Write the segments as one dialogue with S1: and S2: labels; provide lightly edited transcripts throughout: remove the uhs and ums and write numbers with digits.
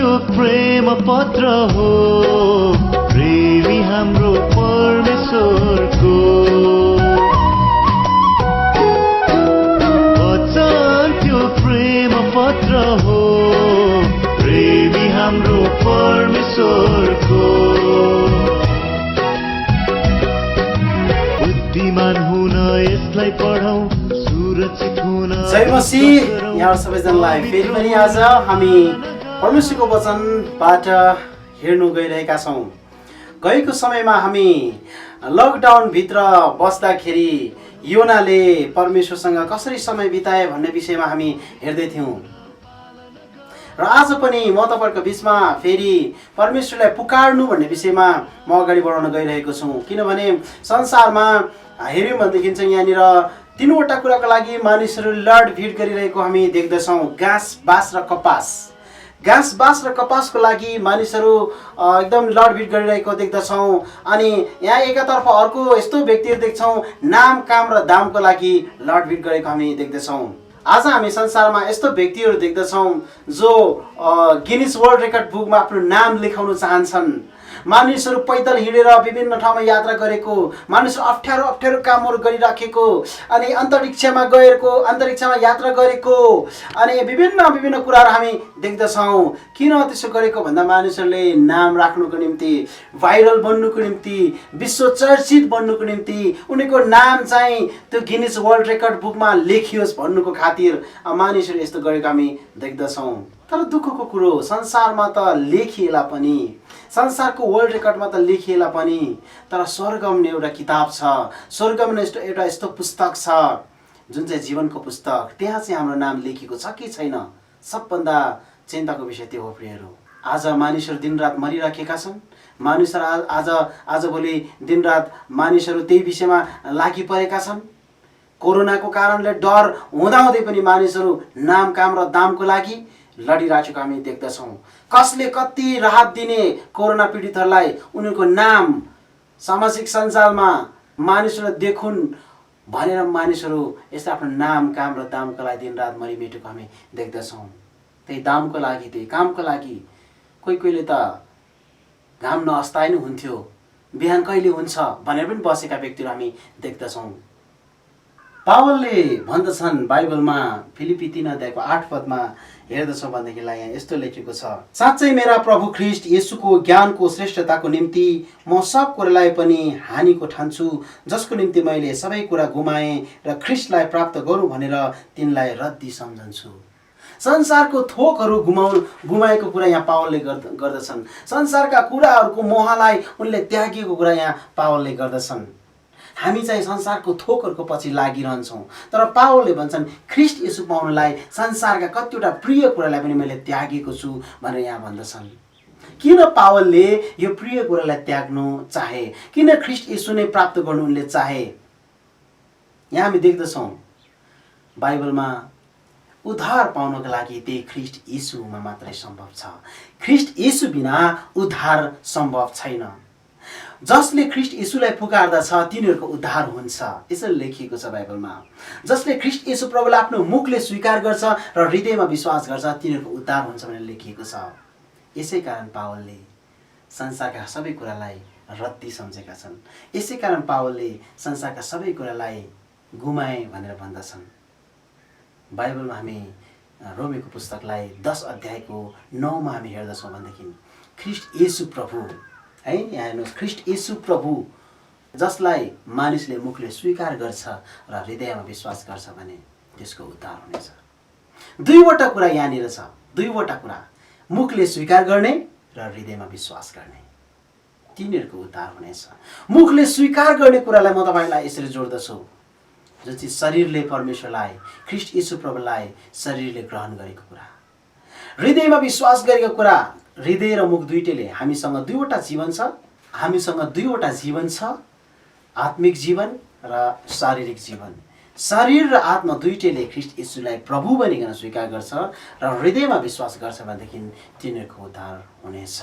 S1: त्यो प्रेम पत्र हो प्रेमी हाम्रो परमेश्वरको वचन त्यो प्रेम पत्र हो प्रेमी हाम्रो परमेश्वरको बुद्धिमान हुन यसलाई पढौं सुरक्षित हुन
S2: जय मसीह। यहाँ सबैजनालाई फेरि पनि आज हामी परमेश्वरको वचनबाट हेर्नु गइरहेका छौँ। गएको समयमा हामी लकडाउनभित्र बस्दाखेरि योनाले परमेश्वरसँग कसरी समय बिताए भन्ने विषयमा हामी हेर्दै थियौँ र आज पनि म तपाईँहरूको बिचमा फेरि परमेश्वरलाई पुकार्नु भन्ने विषयमा म अगाडि बढाउन गइरहेको छु। किनभने संसारमा हेऱ्यौँ भनेदेखि चाहिँ यहाँनिर तीनवटा कुराको लागि मानिसहरू लडभिड गरिरहेको हामी देख्दछौँ। घाँस बाँस र कपास। घाँस बाँस र कपासको लागि मानिसहरू एकदम लडभिड गरिरहेको देख्दछौँ। अनि यहाँ एकातर्फ अर्को यस्तो व्यक्तिहरू देख्छौँ नाम काम र दामको लागि लडभिड गरेको हामी देख्दछौँ। आज हामी संसारमा यस्तो व्यक्तिहरू देख्दछौँ जो गिनिज वर्ल्ड रेकर्ड बुकमा आफ्नो नाम लेखाउन चाहन्छन्। मानिसहरू पैदल हिँडेर विभिन्न ठाउँमा यात्रा गरेको, मानिसहरू अप्ठ्यारो अप्ठ्यारो कामहरू गरिराखेको, अनि अन्तरिक्षमा यात्रा गरेको, अनि विभिन्न कुराहरू हामी देख्दछौँ। किन त्यसो गरेको भन्दा मानिसहरूले नाम राख्नुको निम्ति, भाइरल बन्नुको निम्ति, विश्व चर्चित बन्नुको निम्ति, उनीको नाम चाहिँ त्यो गिनिज वर्ल्ड रेकर्ड बुकमा लेखियोस् भन्नुको खातिर मानिसहरू यस्तो गरेको हामी देख्दछौँ। तर दुःखको कुरो संसारमा त लेखिएला पनि, संसारको वर्ल्ड रेकर्डमा त लेखिएला पनि, तर स्वर्गमा एउटा किताब छ, स्वर्गमा एउटा यस्तो पुस्तक छ जुन चाहिँ जीवनको पुस्तक। त्यहाँ चाहिँ हाम्रो नाम लेखिएको छ कि छैन, सबभन्दा चिन्ताको विषय त्यो हो प्रियहरू। आज मानिसहरू दिनरात मरिराखेका छन्। मानिसहरू आजभोलि दिनरात मानिसहरू त्यही विषयमा लागि परेका छन्। कोरोनाको कारणले डर हुँदाहुँदै पनि मानिसहरू नाम काम र दामको लागि लडिरहेको हामी देख्दछौँ। कसले कति राहत दिने कोरोना पीडितहरूलाई उनीहरूको नाम सामाजिक सञ्जालमा मानिसहरूले देखुन् भनेर मानिसहरू यस्तो आफ्नो नाम काम र दामको लागि दिनरात मरिमेटेको हामी देख्दछौँ। त्यही दामको लागि, त्यही कामको लागि कोहीले त घाम नअस्ताए नै हुन्थ्यो, बिहान कहिले हुन्छ भनेर पनि बसेका व्यक्तिहरू हामी देख्दछौँ। पावलले भन्दछन् बाइबलमा फिलिपी 3 अध्यायको 8 पदमा हेर्दछौँ भनेदेखिलाई यहाँ यस्तो लेखेको छ, साँच्चै मेरा प्रभु ख्रीष्ट येशूको ज्ञानको श्रेष्ठताको निम्ति म सब कुरालाई पनि हानिको ठान्छु, जसको निम्ति मैले सबै कुरा गुमाएँ र ख्रीष्टलाई प्राप्त गरौँ भनेर तिनलाई रद्दी सम्झन्छु। संसारको थोकहरू गुमाएको कुरा यहाँ पावलले गर्दछन्। संसारका कुराहरूको मोहलाई उनले त्यागेको कुरा यहाँ पावलले गर्दछन्। हामी चाहिँ संसारको थोकहरूको पछि लागिरहन्छौँ, तर पावलले भन्छन् ख्रीष्ट येशू पाउनलाई संसारका कतिवटा प्रिय कुरालाई पनि मैले त्यागेको छु भनेर यहाँ भन्दछन्। किन पावलले यो प्रिय कुरालाई त्याग्नु चाहे? किन ख्रीष्ट येशू नै प्राप्त गर्नु उनले चाहे? यहाँ हामी देख्दछौँ बाइबलमा उद्धार पाउनको लागि त्यही ख्रीष्ट येशूमा मात्रै सम्भव छ। ख्रीष्ट येशू बिना उद्धार सम्भव छैन। जसले ख्रीष्ट येशूलाई पुकार्दछ तिनीहरूको उद्धार हुन्छ, यसरी लेखिएको छ बाइबलमा। जसले ख्रीष्ट येशू प्रभुलाई आफ्नो मुखले स्वीकार गर्छ र हृदयमा विश्वास गर्छ तिनीहरूको उद्धार हुन्छ भनेर लेखिएको छ। यसै कारण पावलले संसारका सबै कुरालाई रद्दी सम्झेका छन्। यसै कारण पावलले संसारका सबै कुरालाई गुमाए भनेर भन्दछन्। बाइबलमा हामी रोमीको पुस्तकलाई 10 अध्यायको 9 मा हामी हेर्दछौँ भनेदेखि ख्रीष्ट येशू प्रभु है, यहाँ हेर्नुहोस्, ख्रीष्ट येशू प्रभु जसलाई मानिसले मुखले स्वीकार गर्छ र हृदयमा विश्वास गर्छ भने त्यसको उद्धार हुनेछ। दुईवटा कुरा यहाँनिर छ, दुईवटा कुरा, मुखले स्वीकार गर्ने र हृदयमा विश्वास गर्ने, तिनीहरूको उद्धार हुनेछ। मुखले स्वीकार गर्ने कुरालाई म तपाईँलाई यसरी जोड्दछु, जुन चाहिँ शरीरले परमेश्वरलाई ख्रीष्ट येशू प्रभुलाई शरीरले ग्रहण गरेको कुरा, हृदयमा विश्वास गरेको कुरा। हृदय र मुख दुईटैले हामीसँग दुईवटा जीवन छ। हामीसँग दुईवटा जीवन छ, आत्मिक जीवन र शारीरिक जीवन। शरीर र आत्मा दुईटैले ख्रीष्ट येशूलाई प्रभु बनिकन स्वीकार गर्छ र हृदयमा विश्वास गर्छ भनेदेखि तिनीहरूको उद्धार हुनेछ।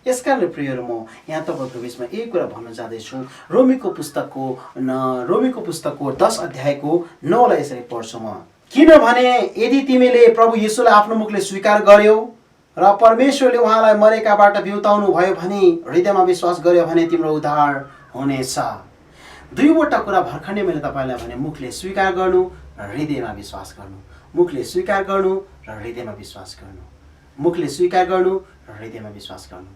S2: यसकारणले प्रियहरू म यहाँ तपाईँको बिचमा एक कुरा भन्न चाहदैछु। रोमीको पुस्तकको 10 अध्यायको 9 लाई यसरी पढ्छु म। किनभने यदि तिमीले प्रभु येशूलाई आफ्नो मुखले स्वीकार गर्यौ र परमेश्वरले उहाँलाई मरेकाबाट बिउताउनु भयो भने हृदयमा विश्वास गर्यो भने तिम्रो उद्धार हुनेछ। दुईवटा कुरा भर्खरै मैले तपाईँलाई भने मुखले स्वीकार गर्नु र हृदयमा विश्वास गर्नु। मुखले स्वीकार गर्नु र हृदयमा विश्वास गर्नु। मुखले स्वीकार गर्नु र हृदयमा विश्वास गर्नु।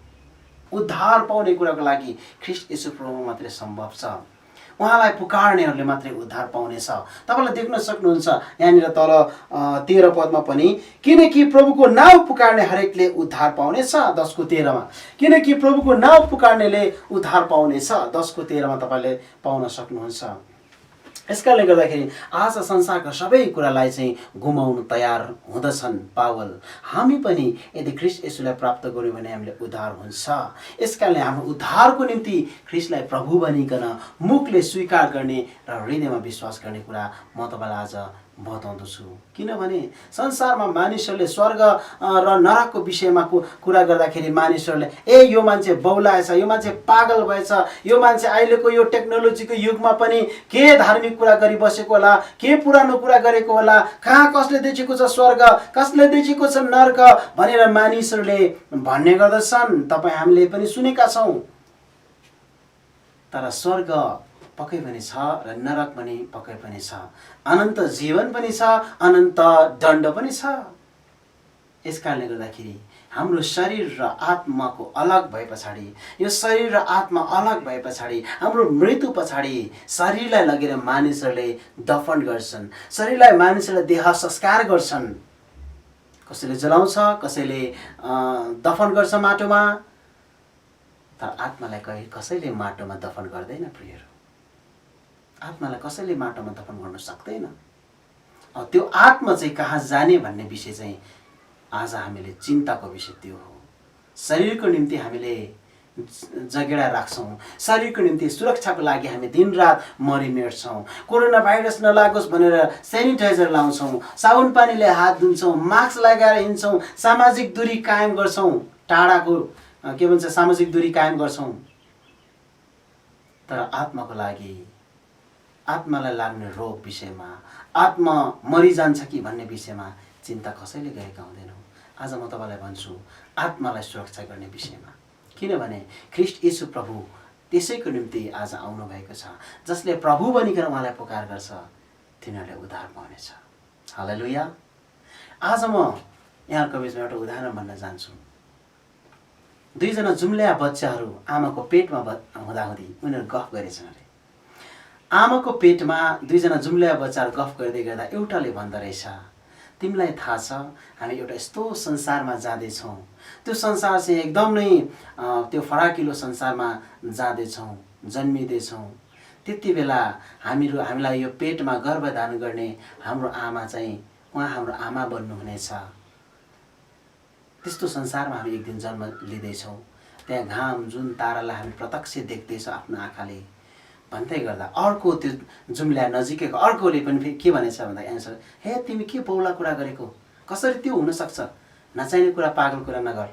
S2: उद्धार पाउने कुराको लागि ख्रीष्ट येशू प्रभुमा मात्रै सम्भव छ। उहाँलाई पुकार्नेहरूले मात्रै उद्धार पाउनेछ। तपाईँले देख्न सक्नुहुन्छ यहाँनिर तल 13 पदमा पनि किनकि प्रभुको नाउँ पुकार्ने हरेकले उद्धार पाउनेछ 10:13मा। किनकि प्रभुको नाउँ पुकार्नेले उद्धार पाउनेछ 10:13मा तपाईँले पाउन सक्नुहुन्छ। यसकारणले गर्दाखेरि आज संसारका सबै कुरालाई चाहिँ गुमाउन तयार हुँदछन् पावल। हामी पनि यदि ख्रीष्ट येशूलाई प्राप्त गर्यौँ भने हामीले उद्धार हुन्छ। यसकारणले हाम्रो उद्धारको निम्ति ख्रीष्टलाई प्रभु बनिकन मुखले स्वीकार गर्ने र हृदयमा विश्वास गर्ने कुरा म तपाईँलाई आज बताउँदछु। किनभने संसारमा मानिसहरूले स्वर्ग र नरकको विषयमा कुरा गर्दाखेरि मानिसहरूले यो मान्छे बौलाएछ, यो मान्छे पागल भएछ, यो मान्छे अहिलेको यो टेक्नोलोजीको युगमा पनि के धार्मिक कुरा गरिबसेको होला, के पुरानो कुरा गरेको होला, कहाँ कसले देखेको छ स्वर्ग, कसले देखेको छ नरक भनेर मानिसहरूले भन्ने गर्दछन्। तपाईँ हामीले पनि सुनेका छौँ। तर स्वर्ग पक्कै पनि छ र नरक पनि पक्कै पनि छ। अनन्त जीवन पनि छ, अनन्त दण्ड पनि छ। यसकारणले गर्दाखेरि हाम्रो शरीर र आत्माको अलग भए पछाडि, यो शरीर र आत्मा अलग भए पछाडि, हाम्रो मृत्यु पछाडि शरीरलाई लगेर मानिसहरूले दफन गर्छन्। शरीरलाई मानिसहरूले देह संस्कार गर्छन्। कसैले जलाउँछ, कसैले दफन गर्छ माटोमा। तर आत्मालाई कसैले माटोमा दफन गर्दैन प्रियहरू। आत्मालाई कसैले माटोमा दफन गर्न सक्दैन। त्यो आत्मा चाहिँ कहाँ जाने भन्ने विषय चाहिँ आज हामीले चिन्ताको विषय त्यो हो। शरीरको निम्ति हामीले जगेडा राख्छौँ। शरीरको निम्ति सुरक्षाको लागि हामी दिनरात मरिमेट्छौँ। कोरोना भाइरस नलागोस् भनेर सेनिटाइजर लाउँछौँ, साबुन पानीले हात धुन्छौँ, मास्क लगाएर हिँड्छौँ, सामाजिक दूरी कायम गर्छौँ, टाढाको के भन्छ सामाजिक दूरी कायम गर्छौँ। तर आत्माको लागि, आत्मालाई लाग्ने रोग विषयमा, आत्मा मरिजान्छ कि भन्ने विषयमा चिन्ता कसैले गरेका हुँदैनौँ। आज म तपाईँलाई भन्छु आत्मालाई सुरक्षा गर्ने विषयमा। किनभने ख्रीष्ट येशू प्रभु त्यसैको निम्ति आज आउनु भएको छ। जसले प्रभु बनिकन उहाँलाई पुकार गर्छ तिनीहरूले उद्धार पाउनेछ। हालेलुया। आज म यहाँको बिचमा एउटा उदाहरण भन्न चाहन्छु। दुईजना जुम्ल्याहा बच्चाहरू आमाको पेटमा हुँदाहुँदी उनीहरू गफ गरेछन् अरे। आमाको पेटमा दुईजना जुम्ल्याहा बच्चाहरू गफ गर्दै गर्दा एउटाले भन्दो रहेछ, तिमीलाई थाहा छ हामी एउटा यस्तो संसारमा जाँदैछौँ, त्यो संसार चाहिँ एकदम नै त्यो फराकिलो संसारमा जाँदैछौँ, जन्मिँदैछौँ। त्यति बेला हामीलाई यो पेटमा गर्भधारण गर्ने हाम्रो आमा चाहिँ उहाँ हाम्रो आमा बन्नुहुनेछ। त्यस्तो संसारमा हामी एक दिन जन्म लिँदैछौँ। त्यहाँ घाम जुन तारालाई हामी प्रत्यक्ष देख्दैछौँ आफ्नो आँखाले भन्दै गर्दा अर्को त्यो जुम्ल्या नजिकैको अर्कोले पनि फेरि के भनेछ भन्दा एन्सर, हे तिमी के बौला कुरा गरेको, कसरी त्यो हुनसक्छ, नचाहिने कुरा पागल कुरा नगर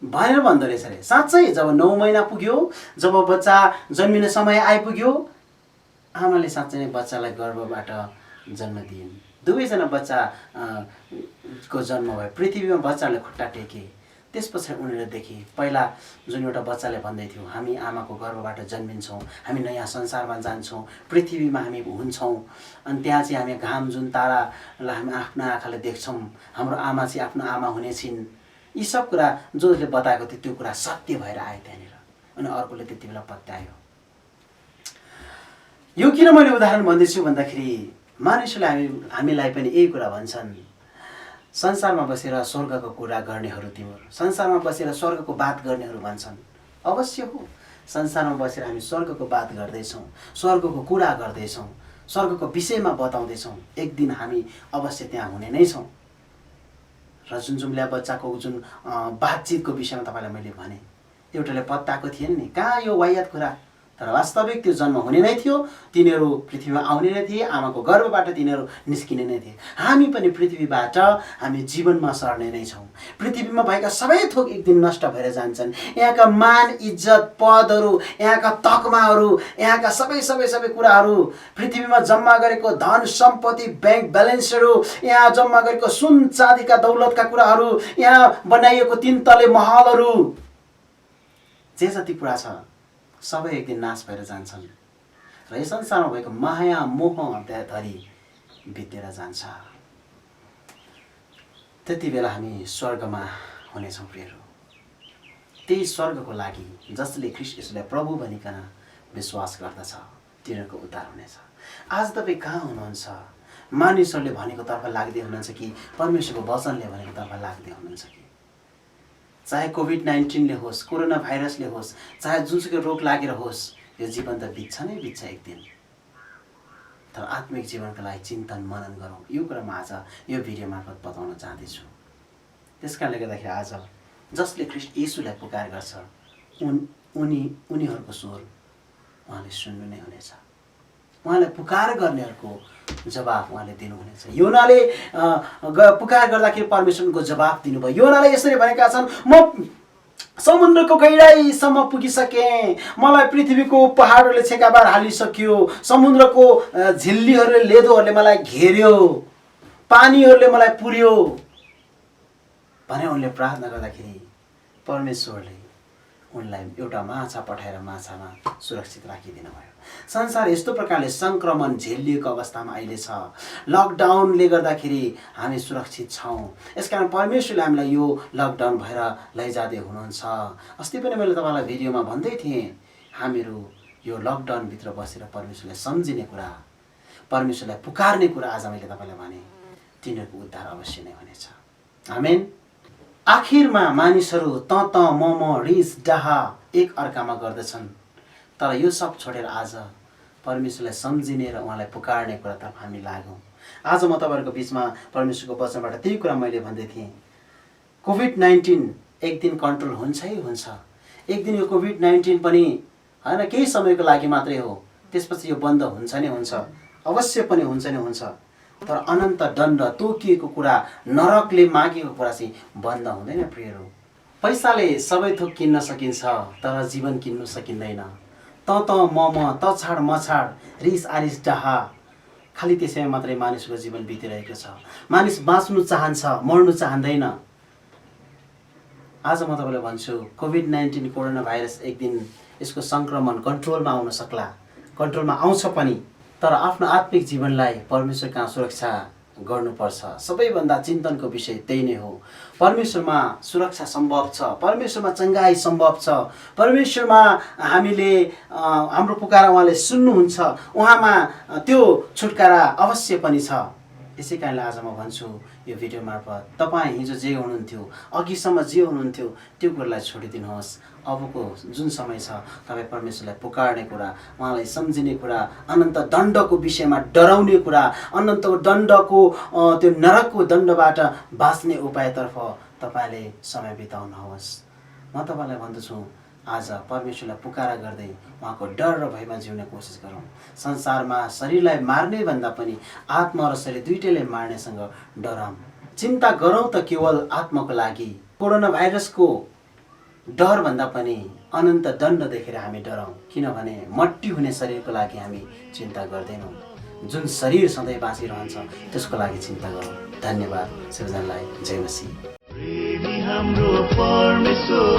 S2: भनेर भन्दो रहेछ अरे। साँच्चै जब 9 महिना पुग्यो, जब बच्चा जन्मिने समय आइपुग्यो, आमाले साँच्चै नै बच्चालाई गर्भबाट जन्म दिइन्। दुवैजना बच्चा को जन्म भयो। पृथ्वीमा बच्चाले खुट्टा टेके। त्यस पछाडि उनीहरूले देखे पहिला जुन एउटा बच्चाले भन्दै थियो हामी आमाको गर्भबाट जन्मिन्छौँ, हामी नयाँ संसारमा जान्छौँ, पृथ्वीमा हामी हुन्छौँ, अनि त्यहाँ चाहिँ हामी घाम जुन तारालाई हामी आफ्नो आँखाले देख्छौँ, हाम्रो आमा चाहिँ आफ्नो आमा हुनेछिन्। यी सब कुरा जसले बताएको थियो त्यो कुरा सत्य भएर आयो त्यहाँनिर। अनि अर्कोले त्यति बेला पत्यायो। यो किन मैले उदाहरण भन्दैछु भन्दाखेरि मानिसहरूले हामीलाई पनि यही कुरा भन्छन्, संसारमा बसेर स्वर्गको कुरा गर्नेहरू तिम्रो, संसारमा बसेर स्वर्गको बात गर्नेहरू भन्छन्। अवश्य हो, संसारमा बसेर हामी स्वर्गको बात गर्दैछौँ, स्वर्गको कुरा गर्दैछौँ, स्वर्गको विषयमा बताउँदैछौँ। एक दिन हामी अवश्य त्यहाँ हुने नै छौँ। र जुन जुम्ल्या बच्चाको जुन बातचितको विषयमा तपाईँलाई मैले भने, एउटाले पत्ताको थिएन नि, कहाँ यो वाहियात कुरा तर वास्तविक त्यो जन्म हुने नै थियो, तिनीहरू पृथ्वीमा आउने नै थिए, आमाको गर्भबाट तिनीहरू निस्किने नै थिए। हामी पनि पृथ्वीबाट हामी जीवनमा सर्ने नै छौँ। पृथ्वीमा भएका सबै थोक एक दिन नष्ट भएर जान्छन्। यहाँका मान इज्जत पदहरू, यहाँका तकमाहरू, यहाँका सबै कुराहरू, पृथ्वीमा जम्मा गरेको धन सम्पत्ति ब्याङ्क ब्यालेन्सहरू, यहाँ जम्मा गरेको सुन चाँदीका दौलतका कुराहरू, यहाँ बनाइएको 3 तले महलहरू, जे जति कुरा छ सबै एक दिन नाश भएर जान्छन् र यस संसारमा भएको माया मोह धरि बितेर जान्छ। त्यति बेला हामी स्वर्गमा हुनेछौँ प्रियहरू। त्यही स्वर्गको लागि जसले ख्रीष्ट येशूलाई प्रभु भनिकन विश्वास गर्दछ तिनीहरूको उद्धार हुनेछ। आज तपाईँ कहाँ हुनुहुन्छ? मानिसहरूले भनेको तर्फ लाग्दै हुनुहुन्छ कि परमेश्वरको वचनले भनेको तर्फ लाग्दै हुनुहुन्छ कि? चाहे कोभिड-19ले होस्, कोरोना भाइरसले होस्, चाहे जुनसुकै रोग लागेर होस्, यो जीवन त बित्छ नै बित्छ एक दिन। तर आत्मिक जीवनका लागि चिन्तन मनन गरौँ। यो कुरा म आज यो भिडियो मार्फत बताउन चाहँदैछु। त्यस कारणले गर्दाखेरि आज जसले ख्रीष्ट येशूलाई पुकार गर्छ उनीहरूको स्वर उहाँले सुन्नु नै हुनेछ। उहाँलाई पुकार गर्नेहरूको जवाब उहाँले दिनुहुनेछ। योनाले पुकार गर्दाखेरि परमेश्वरको जवाब दिनुभयो। योनाले यसरी भनेका छन्, म समुद्रको गहिराईसम्म पुगिसकेँ, मलाई पृथ्वीको पहाडहरूले छेकाबार हालिसक्यो, समुद्रको झिल्लीहरूले लेदोहरूले मलाई घेर्यो, पानीहरूले मलाई पुर्यो भने उनले प्रार्थना गर्दाखेरि परमेश्वरले उनलाई एउटा माछा पठाएर माछामा सुरक्षित राखिदिनु भयो। संसार यस्तो प्रकारले सङ्क्रमण झेलिएको अवस्थामा अहिले छ। लकडाउनले गर्दाखेरि हामी सुरक्षित छौँ। यसकारण परमेश्वरले हामीलाई यो लकडाउन भएर लैजाँदै हुनुहुन्छ। अस्ति पनि मैले तपाईँलाई भिडियोमा भन्दै थिएँ, हामीहरू यो लकडाउनभित्र बसेर परमेश्वरलाई सम्झिने कुरा, परमेश्वरलाई पुकार्ने कुरा आज मैले तपाईँलाई भने तिनीहरूको उद्धार अवश्य नै हुनेछ। आमेन। आखिरमा मानिसहरू त म रिस डाहा एक अर्कामा गर्दछन्, तर यो सब छोडेर आज परमेश्वरलाई सम्झिने र उहाँलाई पुकार्ने कुरातर्फ हामी लागौँ। आज म तपाईँहरूको बिचमा परमेश्वरको वचनबाट त्यही कुरा मैले भन्दै थिएँ। कोभिड-19 एक दिन कन्ट्रोल हुन्छ है हुन्छ। एक दिन यो कोभिड-19 पनि होइन केही समयको लागि मात्रै हो, त्यसपछि यो बन्द हुन्छ नै हुन्छ, अवश्य पनि हुन्छ नै हुन्छ। तर अनन्त दण्ड तोकिएको कुरा, नरकले मागेको कुरा चाहिँ बन्द हुँदैन प्रियहरू। पैसाले सबै थोक किन्न सकिन्छ, तर जीवन किन्नु सकिँदैन। त म त छाड म छाड, रिस आरिस डाहा, खालि त्यसैमा मात्रै मानिसको जीवन बितिरहेको छ। मानिस बाँच्नु चाहन्छ, मर्नु चाहँदैन। आज म तपाईँलाई भन्छु, कोभिड-19 कोरोना भाइरस एक दिन यसको सङ्क्रमण कन्ट्रोलमा आउन सक्ला, कन्ट्रोलमा आउँछ पनि। तर आफ्नो आत्मिक जीवनलाई परमेश्वर कहाँ सुरक्षा गर्नुपर्छ। सबैभन्दा चिन्तनको विषय त्यही नै हो। परमेश्वरमा सुरक्षा सम्भव छ, परमेश्वरमा चङ्गाई सम्भव छ, परमेश्वरमा हामीले हाम्रो पुकारा उहाँले सुन्नुहुन्छ, उहाँमा त्यो छुटकारा अवश्य पनि छ। यसै कारणले आज म भन्छु यो भिडियो मार्फत, तपाईँ हिजो जे हुनुहुन्थ्यो, अघिसम्म जे हुनुहुन्थ्यो त्यो कुरालाई छोडिदिनुहोस्। अबको जुन समय छ तपाईँ परमेश्वरलाई पुकार्ने कुरा, उहाँलाई सम्झिने कुरा, अनन्त दण्डको विषयमा डराउने कुरा, अनन्त दण्डको त्यो नरकको दण्डबाट बाँच्ने उपायतर्फ तपाईँले समय बिताउनुहोस्। म तपाईँलाई भन्दछु, आज परमेश्वरलाई पुकारा गर्दै उहाँको डर र भयमा जिउने कोसिस गरौँ। संसारमा शरीरलाई मार्ने भन्दा पनि आत्मा र शरीर दुइटैले मार्नेसँग डरौँ। चिन्ता गरौँ त केवल आत्माको लागि। कोरोना भाइरसको डर भन्दा पनि अनन्त दण्ड देखेर हामी डरौँ, किनभने मट्टी हुने शरीरको लागि हामी चिन्ता गर्दैनौँ। जुन शरीर सधैँ बाँचिरहन्छ त्यसको लागि चिन्ता गरौँ। धन्यवाद सबैजनालाई। जय मसीह।
S1: प्रेमी हाम्रो परमेश्वर